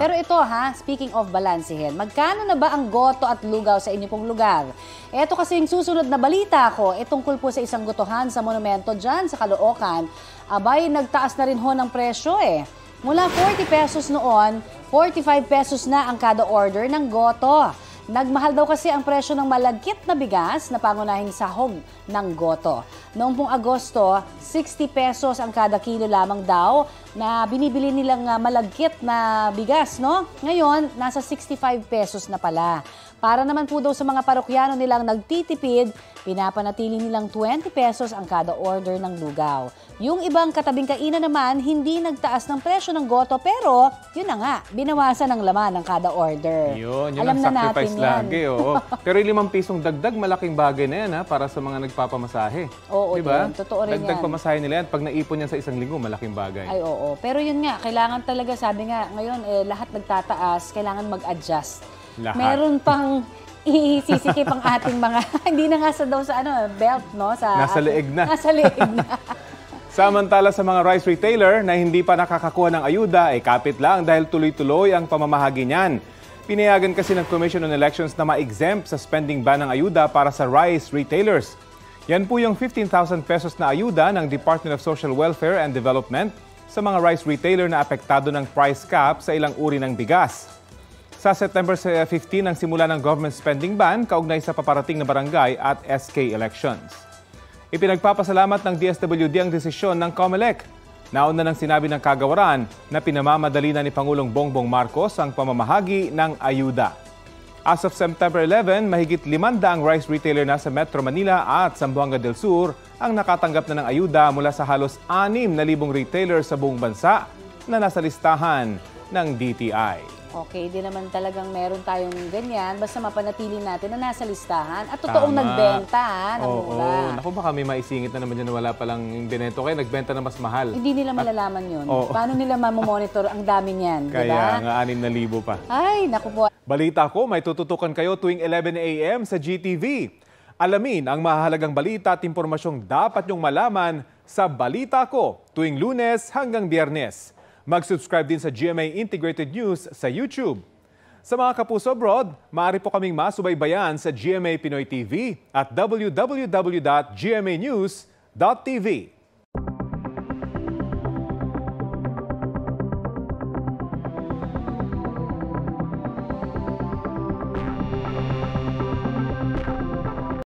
Pero ito speaking of balansehin, magkano na ba ang goto at lugaw sa inyo pong lugar? Ito kasi yung susunod na balita ko, tungkol po sa isang gotohan sa monumento dyan sa Caloocan. Abay, nagtaas na rin ho ng presyo Mula 40 pesos noon, 45 pesos na ang kada order ng goto. Nagmahal daw kasi ang presyo ng malagkit na bigas na pangunahing sahog ng goto. Noong pong Agosto, 60 pesos ang kada kilo lamang daw na binibili nilang malagkit na bigas, no? Ngayon, nasa 65 pesos na pala. Para naman po daw sa mga parokyano nilang nagtitipid, pinapanatili nilang 20 pesos ang kada order ng lugaw. Yung ibang katabing kainan naman, hindi nagtaas ng presyo ng goto, pero yun na nga, binawasan ang laman ng kada order. Yun Alam ang na sacrifice natin lagi. Pero yung 5 pisong dagdag, malaking bagay na yan para sa mga nagpapamasahe. Oo, diba? Totoo rin dagdag yan. pamasahe nila yan. Pag naipon yan sa isang linggo, malaking bagay. Ay, oo. Pero yun nga, kailangan talaga, sabi nga, ngayon, lahat nagtataas, kailangan mag-adjust. Lahat. Meron pang isisikip ang ating mga, hindi na nga sa belt, no? Nasa leeg na. Nasa leeg na. Samantala sa mga rice retailer na hindi pa nakakakuha ng ayuda, kapit lang dahil tuloy-tuloy ang pamamahagi niyan. Pinayagan kasi ng Commission on Elections na ma-exempt sa spending ban ng ayuda para sa rice retailers. Yan po yung 15,000 pesos na ayuda ng Department of Social Welfare and Development sa mga rice retailer na apektado ng price cap sa ilang uri ng bigas. Sa September 15 ang simula ng government spending ban kaugnay sa paparating na barangay at SK elections. Ipinagpapasalamat ng DSWD ang desisyon ng COMELEC. Nauna nang sinabi ng kagawaran na pinamamadali na ni Pangulong Bongbong Marcos ang pamamahagi ng ayuda. As of September 11, mahigit 500 rice retailer na sa Metro Manila at Zamboanga del Sur ang nakatanggap na ng ayuda mula sa halos 6,000 retailer sa buong bansa na nasa listahan ng DTI. Okay, di naman talagang meron tayong ganyan. Basta mapanatili natin na nasa listahan at totoong Tama. Nagbenta ng mura. Naku, baka may maisingit na naman dyan na wala palang binento kayo, nagbenta na mas mahal. Hindi nila malalaman yun. Paano nila mamomonitor ang dami niyan, di ba? Kaya nga 6,000 pa. Ay, naku po. Balita ko, may tututukan kayo tuwing 11 a.m. sa GTV. Alamin ang mahalagang balita at impormasyong dapat nyong malaman sa Balita Ko tuwing Lunes hanggang Biyernes. Mag-subscribe din sa GMA Integrated News sa YouTube. Sa mga kapuso abroad, maaari po kaming masubaybayan sa GMA Pinoy TV at www.gmanews.tv.